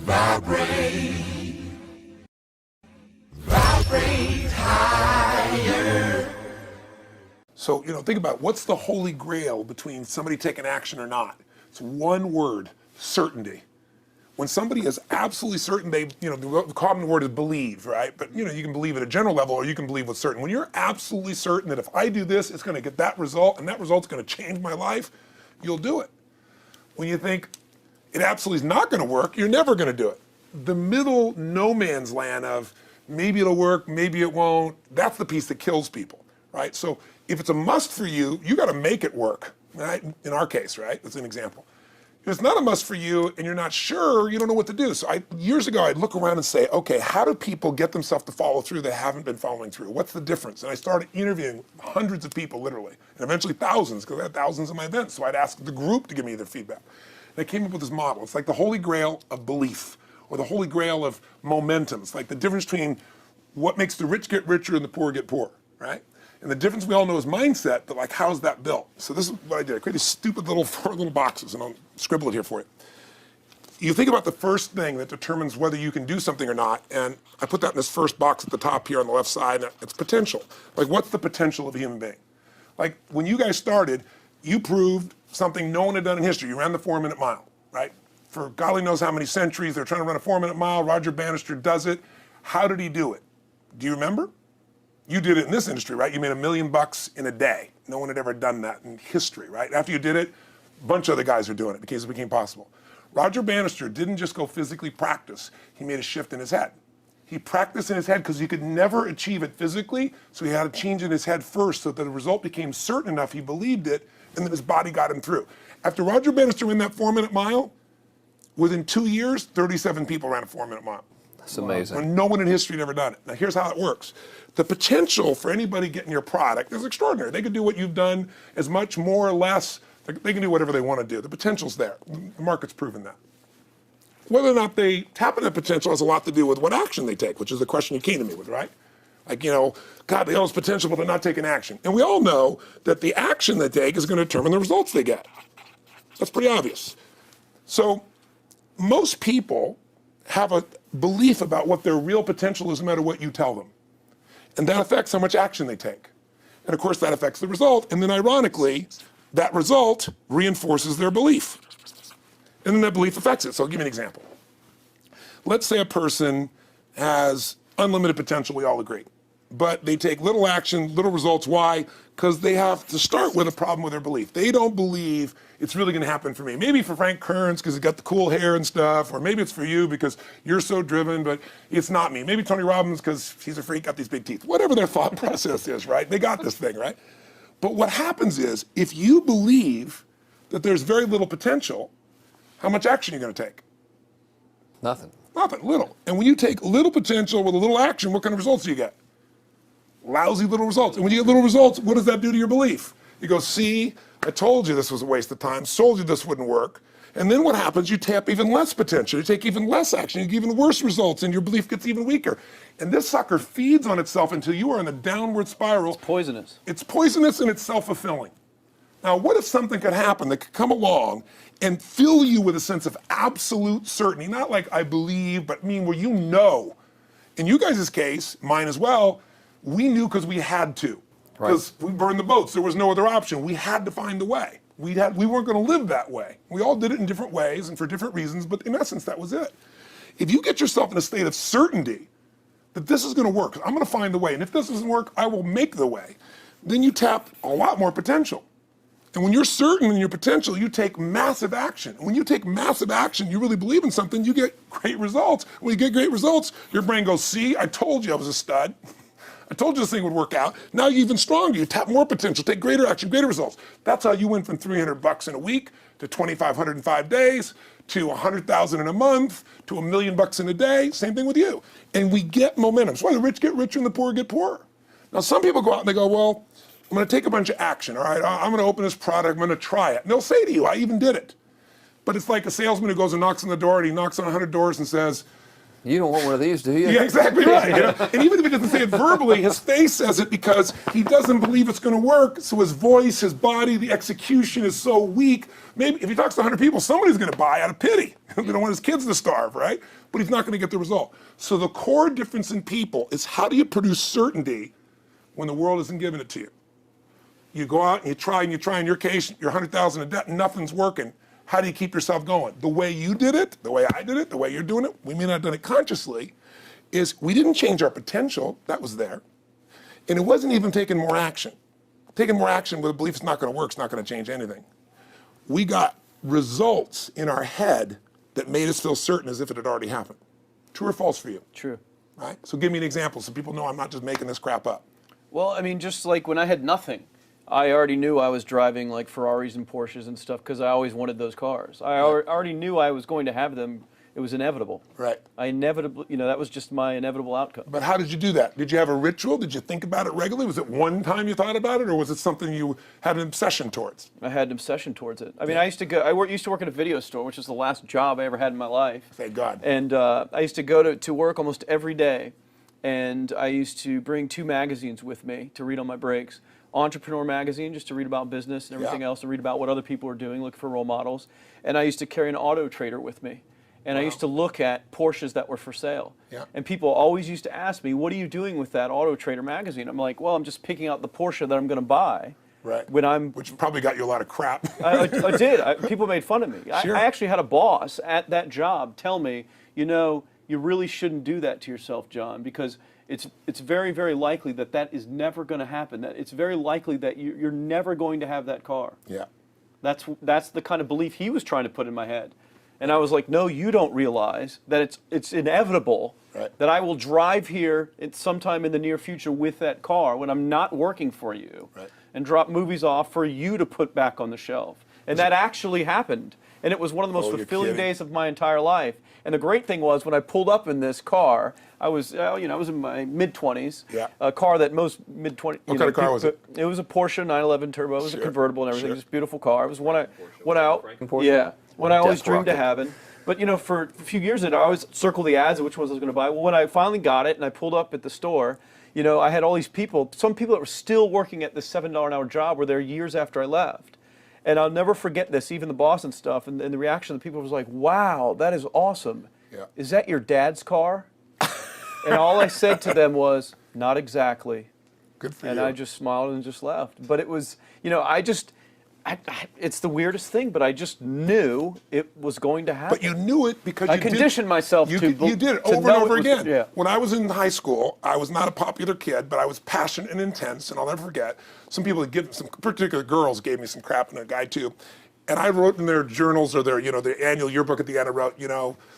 Vibrate higher. So, think about what's the holy grail between somebody taking action or not. It's one word, certainty. When somebody is absolutely certain, the common word is believe, right? But you can believe at a general level, or you can believe with certain. When you're absolutely certain that if I do this, it's gonna get that result, and that result's gonna change my life, you'll do it. When you think it absolutely is not gonna work, you're never gonna do it. The middle no man's land of maybe it'll work, maybe it won't, that's the piece that kills people, right? So if it's a must for you, you gotta make it work, right? In our case, right? That's an example. If it's not a must for you and you're not sure, you don't know what to do. So years ago, I'd look around and say, okay, how do people get themselves to follow through that haven't been following through? What's the difference? And I started interviewing hundreds of people, literally, and eventually thousands, because I had thousands of my events. So I'd ask the group to give me their feedback. And I came up with this model. It's like the holy grail of belief, or the holy grail of momentum. It's like the difference between what makes the rich get richer and the poor get poor, right? And the difference we all know is mindset, but like, how's that built? So this is what I did. I created stupid four little boxes, and I'll scribble it here for you. You think about the first thing that determines whether you can do something or not, and I put that in this first box at the top here on the left side, and it's potential. Like, what's the potential of a human being? Like, when you guys started, you proved something no one had done in history. You ran the 4-minute mile, right? For golly knows how many centuries, they're trying to run a 4-minute mile. Roger Bannister does it. How did he do it? Do you remember? You did it in this industry, right? You made $1 million in a day. No one had ever done that in history, right? After you did it, a bunch of other guys were doing it because it became possible. Roger Bannister didn't just go physically practice. He made a shift in his head. He practiced in his head because he could never achieve it physically, so he had to change in his head first so that the result became certain enough he believed it, and then his body got him through. After Roger Bannister ran that 4-minute mile, within 2 years, 37 people ran a 4-minute mile. That's amazing. When no one in history had ever done it. Now here's how it works. The potential for anybody getting your product is extraordinary. They could do what you've done as much, more or less. They can do whatever they want to do. The potential's there. The market's proven that. Whether or not they tap into that potential has a lot to do with what action they take, which is the question you came to me with, right? Like, God, they all have potential, but they're not taking action. And we all know that the action they take is going to determine the results they get. That's pretty obvious. So most people have a belief about what their real potential is no matter what you tell them. And that affects how much action they take. And of course that affects the result. And then ironically, that result reinforces their belief. And then that belief affects it. So I'll give you an example. Let's say a person has unlimited potential, we all agree. But they take little action, little results. Why? Because they have to start with a problem with their belief. They don't believe it's really going to happen for me. Maybe for Frank Kearns because he's got the cool hair and stuff, or maybe it's for you because you're so driven, but it's not me. Maybe Tony Robbins because he's a freak, got these big teeth. Whatever their thought process is, right? They got this thing, right? But what happens is, if you believe that there's very little potential, how much action are you going to take? Nothing. Nothing, little. And when you take little potential with a little action, what kind of results do you get? Lousy little results. And when you get little results, what does that do to your belief? You go, see, I told you this was a waste of time, told you this wouldn't work. And then what happens? You tap even less potential, you take even less action, you get even worse results, and your belief gets even weaker. And this sucker feeds on itself until you are in a downward spiral. It's poisonous. It's poisonous and it's self-fulfilling. Now, what if something could happen that could come along and fill you with a sense of absolute certainty? Not like I believe, but where you know. In you guys' case, mine as well, we knew because we had to. Because we burned the boats. There was no other option. We had to find a way. We weren't going to live that way. We all did it in different ways and for different reasons, but in essence, that was it. If you get yourself in a state of certainty that this is going to work, I'm going to find the way, and if this doesn't work, I will make the way, then you tap a lot more potential. And when you're certain in your potential, you take massive action. And when you take massive action, you really believe in something, you get great results. When you get great results, your brain goes, see, I told you I was a stud. I told you this thing would work out. Now you're even stronger. You tap more potential, take greater action, greater results. That's how you went from $300 in a week to $2,500 in 5 days to $100,000 in a month to $1 million in a day. Same thing with you. And we get momentum. That's why the rich get richer and the poor get poorer. Now some people go out and they go, well, I'm going to take a bunch of action. All right, I'm going to open this product. I'm going to try it. And they'll say to you, I even did it. But it's like a salesman who goes and knocks on the door, and he knocks on 100 doors and says, You don't want one of these, do you? Yeah, exactly right. You know? And even if he doesn't say it verbally, his face says it because he doesn't believe it's going to work. So his voice, his body, the execution is so weak. Maybe if he talks to 100 people, somebody's going to buy out of pity. They don't want his kids to starve, right? But he's not going to get the result. So the core difference in people is how do you produce certainty when the world isn't giving it to you? You go out and you try. In your case, you're 100,000 in debt and nothing's working. How do you keep yourself going? The way you did it, the way I did it, the way you're doing it, we may not have done it consciously, is we didn't change our potential, that was there. And it wasn't even taking more action. Taking more action with a belief it's not gonna work, it's not gonna change anything. We got results in our head that made us feel certain as if it had already happened. True or false for you? True. Right? So give me an example so people know I'm not just making this crap up. Well, I mean, just like when I had nothing, I already knew I was driving like Ferraris and Porsches and stuff because I always wanted those cars. I already knew I was going to have them. It was inevitable. Right. I inevitably, that was just my inevitable outcome. But how did you do that? Did you have a ritual? Did you think about it regularly? Was it one time you thought about it, or was it something you had an obsession towards? I had an obsession towards it. I mean, I used to work at a video store, which was the last job I ever had in my life. Thank God. And I used to go to work almost every day, and I used to bring 2 magazines with me to read on my breaks. Entrepreneur magazine, just to read about business and everything else, and read about what other people are doing, look for role models. And I used to carry an auto trader with me. And I used to look at Porsches that were for sale. Yeah. And people always used to ask me, what are you doing with that Auto Trader magazine? I'm like, well, I'm just picking out the Porsche that I'm going to buy. Right. Which probably got you a lot of crap. I did. People made fun of me. Sure. I actually had a boss at that job tell me, you really shouldn't do that to yourself, John, because it's very, very likely that is never going to happen. That it's very likely that you're never going to have that car. Yeah. That's the kind of belief he was trying to put in my head. And I was like, no, you don't realize that it's inevitable that I will drive here sometime in the near future with that car when I'm not working for you and drop movies off for you to put back on the shelf. And that actually happened. And it was one of the most fulfilling days of my entire life. And the great thing was when I pulled up in this car, I was in my mid-20s. Yeah. A car that most mid-20s. What kind of car was it? It was a Porsche 911 Turbo. It was a convertible and everything. Sure. Just beautiful car. It was one I always dreamed of having. But for a few years I always circled the ads of which ones I was going to buy. Well, when I finally got it and I pulled up at the store, I had all these people. Some people that were still working at this $7 an hour job were there years after I left. And I'll never forget this, even the boss and stuff, and the reaction of the people was like, wow, that is awesome. Yeah. Is that your dad's car? And all I said to them was, not exactly. Good for and you. I just smiled and just left. But it was, it's the weirdest thing, but I just knew it was going to happen. But you knew it because I conditioned myself you to You did it to over and know over it was- again. yeah. When I was in high school, I was not a popular kid, but I was passionate and intense, and I'll never forget. Some people, some particular girls gave me some crap, and a guy too. And I wrote in their journals or their annual yearbook at the end, I wrote,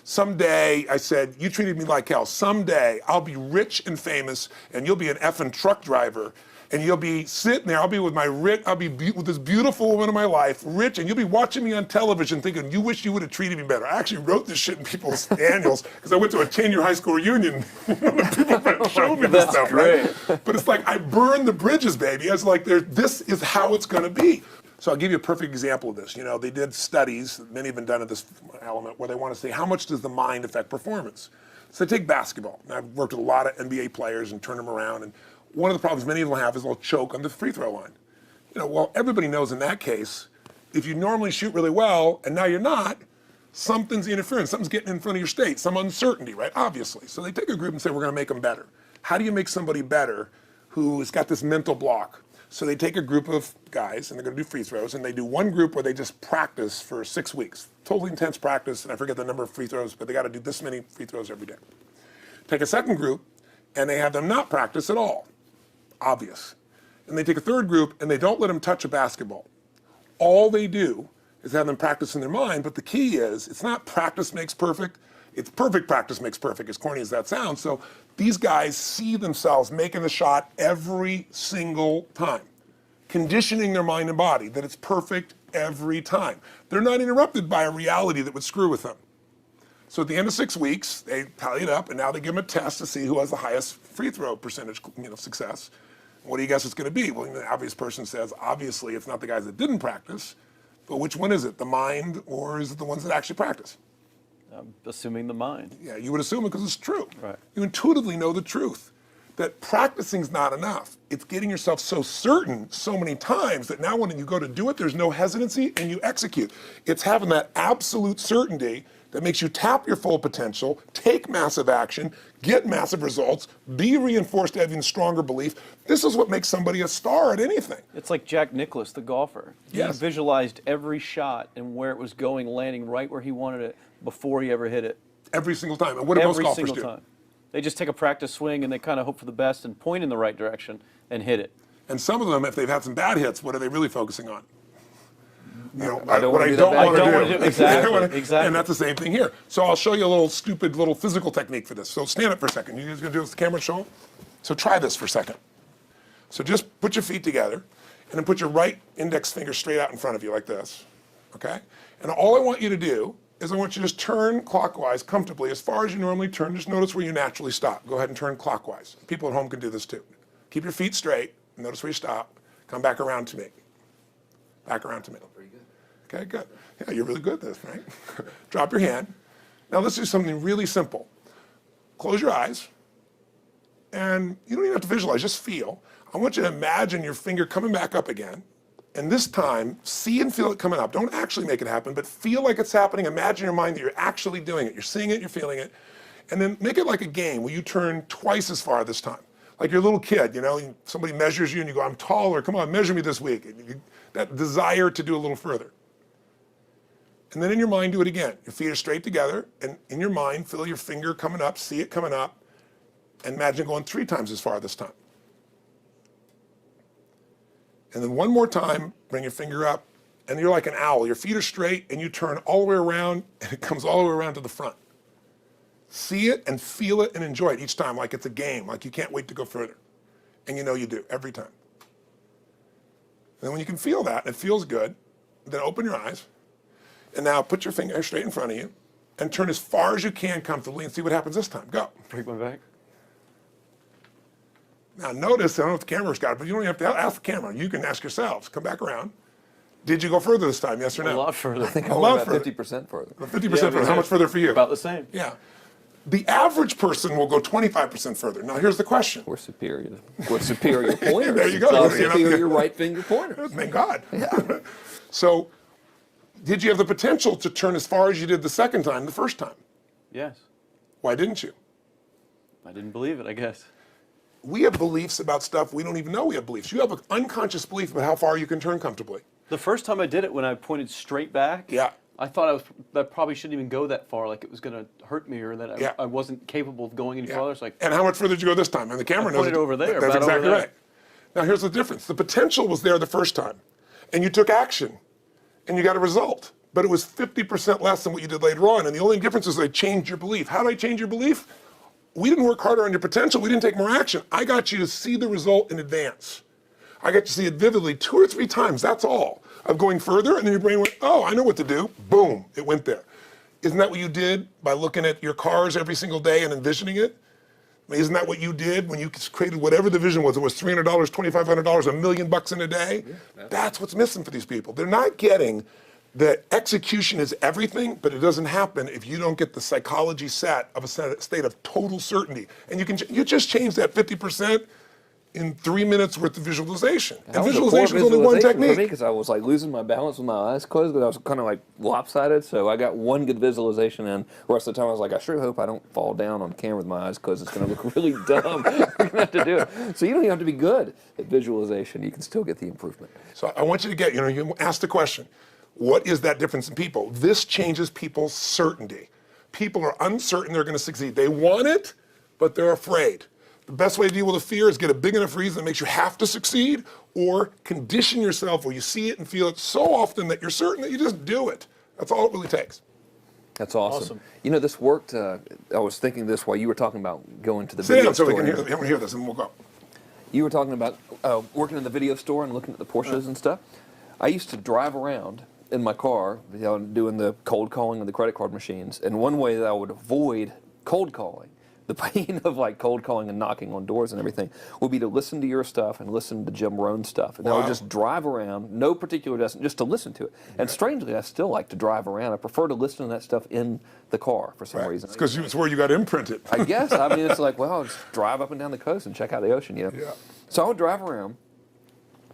someday, I said, you treated me like hell. Someday I'll be rich and famous, and you'll be an effing truck driver. And you'll be sitting there, I'll be with with this beautiful woman of my life, rich, and you'll be watching me on television thinking, you wish you would have treated me better. I actually wrote this shit in people's annuals because I went to a 10-year high school reunion. People showed me this stuff, right? But it's like, I burned the bridges, baby. I was like, this is how it's gonna be. So I'll give you a perfect example of this. They did studies, many have been done at this element, where they want to say, how much does the mind affect performance? So take basketball. And I've worked with a lot of NBA players and turned them around, and one of the problems many of them have is they'll choke on the free throw line. Well, everybody knows in that case, if you normally shoot really well and now you're not, something's interfering, something's getting in front of your state, some uncertainty, right? Obviously. So they take a group and say, we're gonna make them better. How do you make somebody better who has got this mental block? So they take a group of guys and they're gonna do free throws, and they do one group where they just practice for 6 weeks. Totally intense practice, and I forget the number of free throws, but they gotta do this many free throws every day. Take a second group, and they have them not practice at all. Obvious. And they take a third group and they don't let them touch a basketball. All they do is have them practice in their mind, but the key is, it's not practice makes perfect, it's perfect practice makes perfect, as corny as that sounds. So these guys see themselves making the shot every single time, conditioning their mind and body that it's perfect every time. They're not interrupted by a reality that would screw with them. So at the end of 6 weeks, they tally it up, and now they give them a test to see who has the highest free throw percentage, success. What do you guess it's going to be? Well, the obvious person says, obviously, it's not the guys that didn't practice, but which one is it? The mind, or is it the ones that actually practice? I'm assuming the mind. Yeah, you would assume it because it's true. Right. You intuitively know the truth. That practicing's not enough. It's getting yourself so certain so many times that now when you go to do it, there's no hesitancy and you execute. It's having that absolute certainty that makes you tap your full potential, take massive action, get massive results, be reinforced to have even stronger belief. This is what makes somebody a star at anything. It's like Jack Nicklaus, the golfer. Yes. He visualized every shot and where it was going, landing right where he wanted it before he ever hit it. Every single time. And what do most Every golfers single do? time. They just take a practice swing and they kind of hope for the best and point in the right direction and hit it. And some of them, if they've had some bad hits, what are they really focusing on? You know, I don't what wanna I do that don't bad. want to I don't do. wanna do- exactly, exactly. And that's the same thing here. So I'll show you a little stupid little physical technique for this. So stand up for a second. You guys gonna do this with the camera show 'em? So try this for a second. So just put your feet together and then put your right index finger straight out in front of you like this, okay? And all I want you to do is I want you to just turn clockwise comfortably as far as you normally turn. Just notice where you naturally stop. Go ahead and turn clockwise. People at home can do this too. Keep your feet straight. Notice where you stop. Come back around to me. Back around to me. Pretty good. Okay, good. Yeah, you're really good at this, right? Drop your hand. Now let's do something really simple. Close your eyes. And you don't even have to visualize, just feel. I want you to imagine your finger coming back up again. And this time, see and feel it coming up. Don't actually make it happen, but feel like it's happening. Imagine in your mind that you're actually doing it. You're seeing it, you're feeling it. And then make it like a game where you turn twice as far this time. Like you're a little kid, you know, somebody measures you and you go, I'm taller, come on, measure me this week. That desire to do a little further. And then in your mind, do it again. Your feet are straight together, and in your mind, feel your finger coming up, see it coming up, and imagine going 3 times as far this time. And then one more time, bring your finger up, and you're like an owl. Your feet are straight, and you turn all the way around, and it comes all the way around to the front. See it and feel it and enjoy it each time, like it's a game, like you can't wait to go further. And you know you do, every time. And then when you can feel that, and it feels good, then open your eyes, and now put your finger straight in front of you, and turn as far as you can comfortably, and see what happens this time. Go. Break my back. Now notice, I don't know if the camera's got it, but you don't have to ask the camera. You can ask yourselves. Come back around. Did you go further this time, yes or no? A lot further. I think A I lot went about further. 50% further. 50% further. How much further for you? About the same. Yeah. The average person will go 25% further. Now here's the question. We're superior. We're superior pointers. There you go. We're You know, superior right finger pointers. Thank God. So, did you have the potential to turn as far as you did the second time, the first time? Yes. Why didn't you? I didn't believe it, I guess. We have beliefs about stuff we don't even know we have beliefs. You have an unconscious belief about how far you can turn comfortably. The first time I did it, when I pointed straight back, Yeah. I thought I probably shouldn't even go that far, like it was going to hurt me or that Yeah. I wasn't capable of going any Yeah. farther. It's like, And how much further did you go this time? And the camera knows pointed over there, That's about over exactly there. right. Now here's the difference. The potential was there the first time, and you took action, and you got a result. But it was 50% less than what you did later on. And the only difference is they changed your belief. How did I change your belief? We didn't work harder on your potential. We didn't take more action. I got you to see the result in advance. I got you to see it vividly 2 or 3 times. That's all. Of going further, and then your brain went, oh, I know what to do. Boom, it went there. Isn't that what you did by looking at your cars every single day and envisioning it? I mean, isn't that what you did when you created whatever the vision was? It was $300, $2,500, $1 million in a day? Yeah, that's what's missing for these people. They're not getting that execution is everything, but it doesn't happen if you don't get the psychology set of a state of total certainty. And you just change that 50% in 3 minutes worth of visualization. And visualization is only one technique. Because I was like losing my balance with my eyes closed, but I was kind of like lopsided. So I got one good visualization, and the rest of the time I was like, I sure hope I don't fall down on camera with my eyes because it's going to look really dumb. We're going to have to do it. So you don't even have to be good at visualization. You can still get the improvement. So I want you to get, you ask the question, what is that difference in people? This changes people's certainty. People are uncertain they're going to succeed. They want it, but they're afraid. The best way to deal with a fear is get a big enough reason that makes you have to succeed, or condition yourself where you see it and feel it so often that you're certain that you just do it. That's all it really takes. That's awesome. Awesome. You know, this worked. I was thinking this while you were talking about going to the Sit video down so store. we can hear this and we'll go. You were talking about working in the video store and looking at the Porsches and stuff. I used to drive around in my car, doing the cold calling of the credit card machines. And one way that I would avoid cold calling, the pain of like cold calling and knocking on doors and everything, would be to listen to your stuff and listen to Jim Rohn's stuff. And I would just drive around, no particular destination, just to listen to it. And strangely, I still like to drive around. I prefer to listen to that stuff in the car for some reason. It's because it's where you got imprinted. I guess. I mean, it's like, well, I'll just drive up and down the coast and check out the ocean, you know? Yeah. So I would drive around,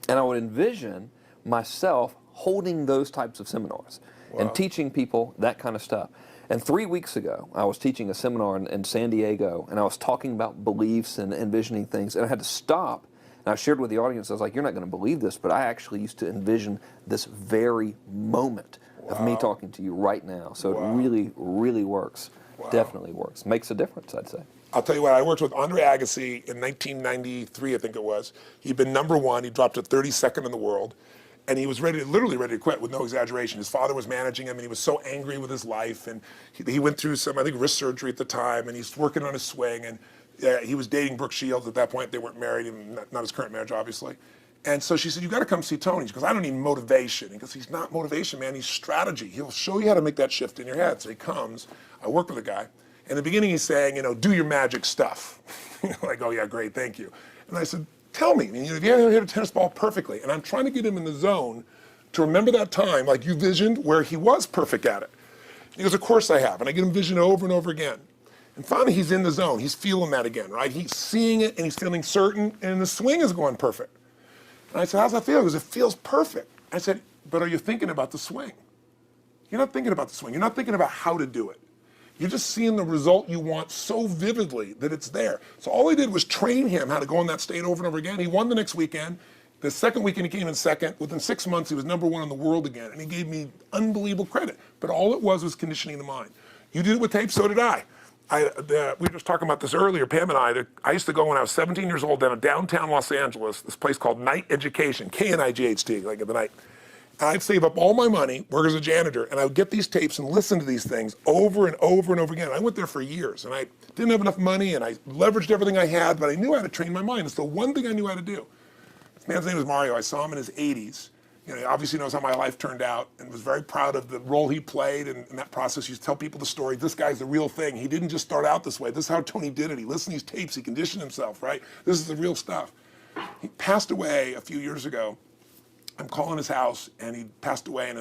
and I would envision myself holding those types of seminars and teaching people that kind of stuff. And 3 weeks ago, I was teaching a seminar in San Diego, and I was talking about beliefs and envisioning things, and I had to stop. And I shared with the audience, I was like, you're not going to believe this, but I actually used to envision this very moment of me talking to you right now. So it really, really works. Definitely works. Makes a difference, I'd say. I'll tell you what, I worked with Andre Agassi in 1993, I think it was. He'd been #1, he dropped to 32nd in the world, and he was literally ready to quit with no exaggeration. His father was managing him, and he was so angry with his life, and he went through some, I think, wrist surgery at the time, and he's working on his swing, and he was dating Brooke Shields at that point. They weren't married, not his current marriage, obviously. And so she said, you got to come see Tony. She goes, I don't need motivation. He goes, he's not motivation, man. He's strategy. He'll show you how to make that shift in your head. So he comes. I work with a guy. In the beginning, he's saying, do your magic stuff. Like, oh, yeah, great, thank you. And I said, tell me, if you ever hit a tennis ball perfectly, and I'm trying to get him in the zone to remember that time, like you visioned, where he was perfect at it. He goes, of course I have. And I get him vision over and over again. And finally, he's in the zone. He's feeling that again, right? He's seeing it, and he's feeling certain, and the swing is going perfect. And I said, how's that feel? He goes, it feels perfect. I said, but are you thinking about the swing? You're not thinking about the swing. You're not thinking about how to do it. You're just seeing the result you want so vividly that it's there. So all I did was train him how to go in that state over and over again. He won the next weekend. The second weekend he came in second. Within 6 months, he was #1 in the world again. And he gave me unbelievable credit. But all it was conditioning the mind. You did it with tape, so did I. We were just talking about this earlier, Pam and I used to go when I was 17 years old down to downtown Los Angeles, this place called Night Education, K-N-I-G-H-T, like at the night. And I'd save up all my money, work as a janitor, and I would get these tapes and listen to these things over and over and over again. I went there for years, and I didn't have enough money, and I leveraged everything I had, but I knew how to train my mind. It's the one thing I knew how to do. This man's name was Mario. I saw him in his 80s. He obviously knows how my life turned out and was very proud of the role he played in that process. He used to tell people the story. This guy's the real thing. He didn't just start out this way. This is how Tony did it. He listened to these tapes. He conditioned himself, right? This is the real stuff. He passed away a few years ago. I'm calling his house, and he passed away, and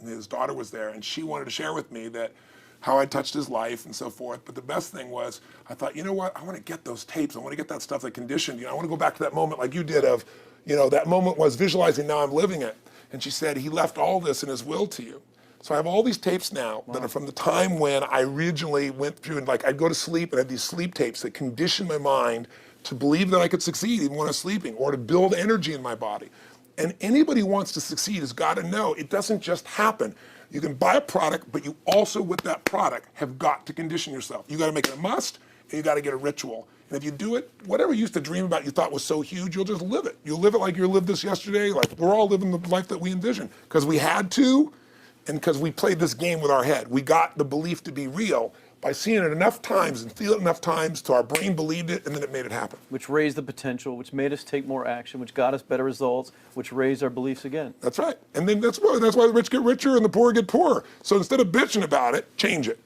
his daughter was there, and she wanted to share with me that how I touched his life and so forth. But the best thing was, I thought, you know what? I want to get those tapes. I want to get that stuff that conditioned. I want to go back to that moment like you did of, that moment was visualizing, now I'm living it. And she said, he left all this in his will to you. So I have all these tapes now that are from the time when I originally went through, and like I'd go to sleep and I had these sleep tapes that conditioned my mind to believe that I could succeed even when I was sleeping, or to build energy in my body. And anybody who wants to succeed has got to know it doesn't just happen. You can buy a product, but you also, with that product, have got to condition yourself. You got to make it a must, and you got to get a ritual. And if you do it, whatever you used to dream about you thought was so huge, you'll just live it. You'll live it like you lived this yesterday, like we're all living the life that we envision. Because we had to, and because we played this game with our head. We got the belief to be real by seeing it enough times and feeling it enough times till our brain believed it, and then it made it happen. Which raised the potential, which made us take more action, which got us better results, which raised our beliefs again. That's right. And then that's why the rich get richer and the poor get poorer. So instead of bitching about it, change it.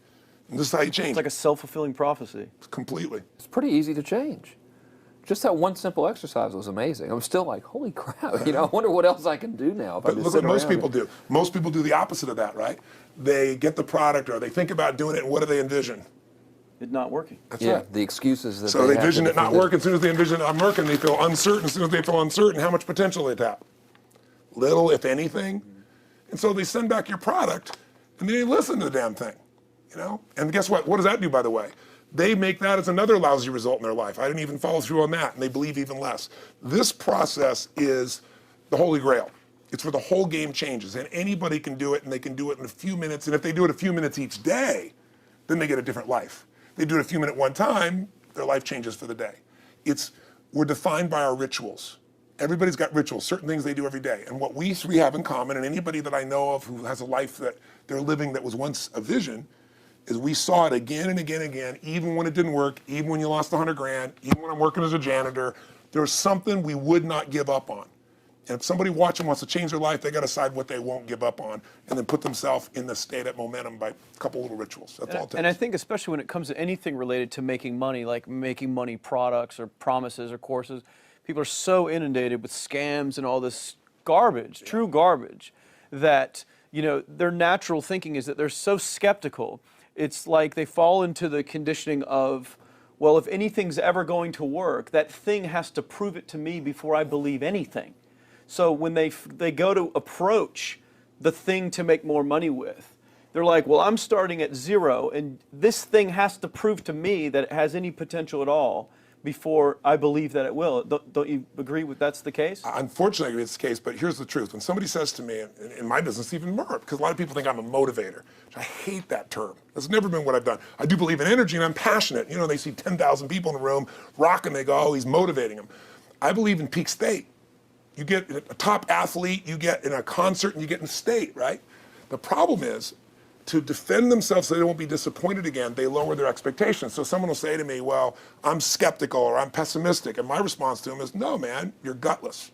And this is how you change It's like a self-fulfilling prophecy. Completely. It's pretty easy to change. Just that one simple exercise was amazing. I'm still like, holy crap, I wonder what else I can do now. But look what most people do. Most people do the opposite of that, right? They get the product, or they think about doing it, and what do they envision? It not working. That's right. The excuses that So they envision it not working. As soon as they envision it not working, they feel uncertain. As soon as they feel uncertain, how much potential they tap? Little, if anything. And so they send back your product, and they listen to the damn thing. And guess what? What does that do, by the way? They make that as another lousy result in their life. I didn't even follow through on that, and they believe even less. This process is the holy grail. It's where the whole game changes, and anybody can do it, and they can do it in a few minutes. And if they do it a few minutes each day, then they get a different life. They do it a few minutes one time, their life changes for the day. We're defined by our rituals. Everybody's got rituals, certain things they do every day. And what we three have in common, and anybody that I know of who has a life that they're living that was once a vision, is we saw it again and again and again, even when it didn't work, even when you lost $100 grand, even when I'm working as a janitor. There was something we would not give up on. And if somebody watching wants to change their life, they got to decide what they won't give up on, and then put themselves in the state of momentum by a couple little rituals. That's all it takes. And I think especially when it comes to anything related to making money, like making money products or promises or courses, people are so inundated with scams and all this garbage, true garbage, that their natural thinking is that they're so skeptical. It's like they fall into the conditioning of, well, if anything's ever going to work, that thing has to prove it to me before I believe anything. So when they go to approach the thing to make more money with, they're like, well, I'm starting at zero, and this thing has to prove to me that it has any potential at all before I believe that it will. Don't you agree with that's the case? Unfortunately, it's the case, but here's the truth. When somebody says to me, in my business, even more, because a lot of people think I'm a motivator. I hate that term. That's never been what I've done. I do believe in energy, and I'm passionate. They see 10,000 people in a room rocking, they go, oh, he's motivating them. I believe in peak state. You get a top athlete, you get in a concert, and you get in state, right? The problem is, to defend themselves so they won't be disappointed again, they lower their expectations. So someone will say to me, well, I'm skeptical or I'm pessimistic. And my response to them is, no, man, you're gutless.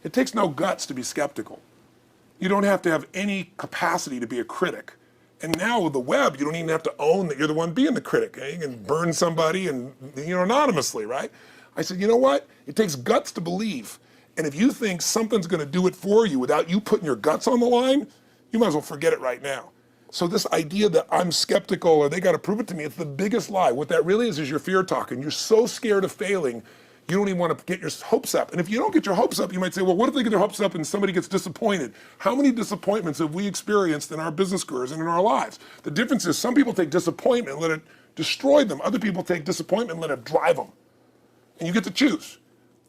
It takes no guts to be skeptical. You don't have to have any capacity to be a critic. And now with the web, you don't even have to own that you're the one being the critic. You can burn somebody and anonymously, right? I said, you know what? It takes guts to believe. And if you think something's going to do it for you without you putting your guts on the line, you might as well forget it right now. So this idea that I'm skeptical or they got to prove it to me, it's the biggest lie. What that really is your fear talking. You're so scared of failing, you don't even want to get your hopes up. And if you don't get your hopes up, you might say, well, what if they get their hopes up and somebody gets disappointed? How many disappointments have we experienced in our business careers and in our lives? The difference is some people take disappointment and let it destroy them. Other people take disappointment and let it drive them. And you get to choose.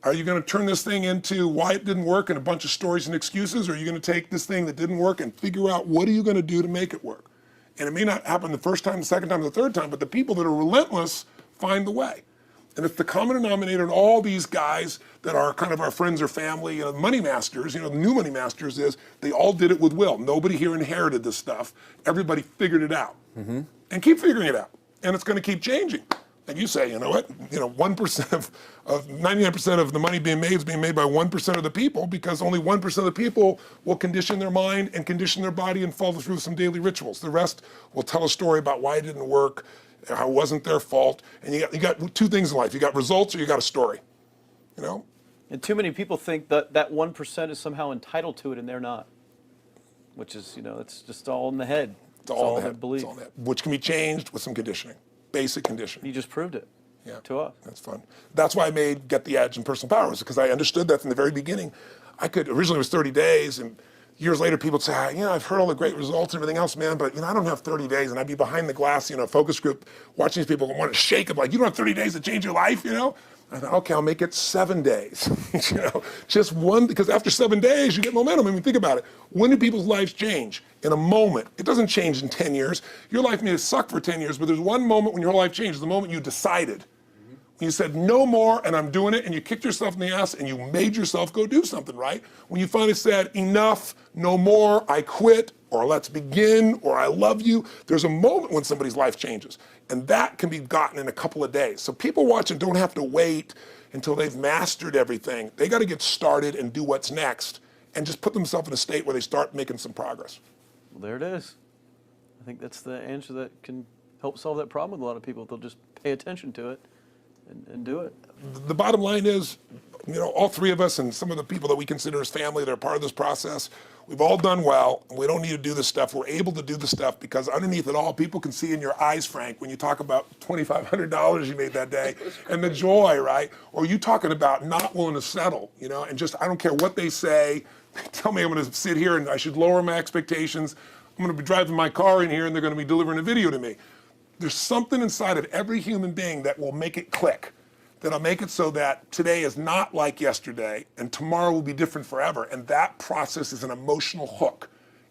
Are you going to turn this thing into why it didn't work and a bunch of stories and excuses, or are you going to take this thing that didn't work and figure out what are you going to do to make it work? And it may not happen the first time, the second time, the third time, but the people that are relentless find the way. And it's the common denominator in all these guys that are kind of our friends or family, money masters, the new money masters is they all did it with will. Nobody here inherited this stuff. Everybody figured it out. Mm-hmm. And keep figuring it out. And it's going to keep changing. And you say, you know what? 1% of 99% of the money being made is being made by 1% of the people, because only 1% of the people will condition their mind and condition their body and follow through some daily rituals. The rest will tell a story about why it didn't work, how it wasn't their fault. And you got two things in life. You got results or you got a story. And too many people think that 1% is somehow entitled to it, and they're not. Which is, it's just all in the head. It's all in the head. Belief. It's all in the head. Which can be changed with some conditioning. Basic conditioning. You just proved it to us. That's fun. That's why I made Get the Edge and Personal Power, because I understood that from the very beginning. Originally it was 30 days, and years later people would say, I've heard all the great results and everything else, man, but I don't have 30 days, and I'd be behind the glass, focus group, watching these people and want to shake them, like, you don't have 30 days to change your life, I thought, okay, I'll make it 7 days, just one, because after 7 days, you get momentum. I mean, think about it. When do people's lives change? In a moment. It doesn't change in 10 years. Your life may have sucked for 10 years, but there's one moment when your whole life changes, the moment you decided. When you said, no more, and I'm doing it, and you kicked yourself in the ass, and you made yourself go do something, right? When you finally said, enough, no more, I quit, or let's begin, or I love you, there's a moment when somebody's life changes. And that can be gotten in a couple of days. So people watching don't have to wait until they've mastered everything. They got to get started and do what's next and just put themselves in a state where they start making some progress. Well, there it is. I think that's the answer that can help solve that problem with a lot of people. They'll just pay attention to it and do it. The bottom line is, all three of us and some of the people that we consider as family that are part of this process, we've all done well, and we don't need to do this stuff. We're able to do the stuff because underneath it all, people can see in your eyes, Frank, when you talk about $2,500 you made that day and the joy, right? Or you talking about not willing to settle, and just, I don't care what they say. They tell me I'm going to sit here and I should lower my expectations. I'm going to be driving my car in here and they're going to be delivering a video to me. There's something inside of every human being that will make it click, that'll make it so that today is not like yesterday and tomorrow will be different forever. And that process is an emotional hook.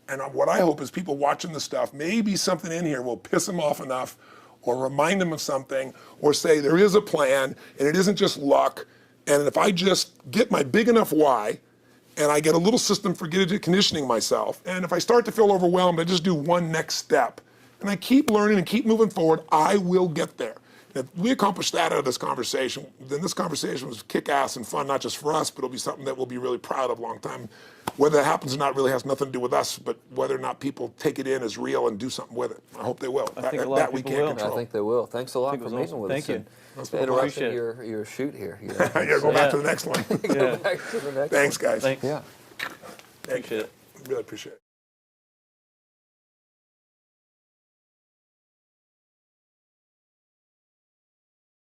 And what I hope is people watching this stuff, maybe something in here will piss them off enough or remind them of something or say there is a plan and it isn't just luck. And if I just get my big enough why, and I get a little system for conditioning myself, and if I start to feel overwhelmed, I just do one next step. And I keep learning and keep moving forward, I will get there. If we accomplish that out of this conversation, then this conversation was kick-ass and fun, not just for us, but it'll be something that we'll be really proud of a long time. Whether that happens or not really has nothing to do with us, but whether or not people take it in as real and do something with it. I hope they will. I think a lot of we people can't will. control. I think they will. Thanks a lot for was meeting awesome. with Thank us. you. And That's interrupting Appreciate it. your shoot here. You know. Yeah, go back Yeah. to the next one. Yeah. Back to the next Thanks, one. guys. Thanks. Yeah. Thank you. Appreciate it. Really appreciate it.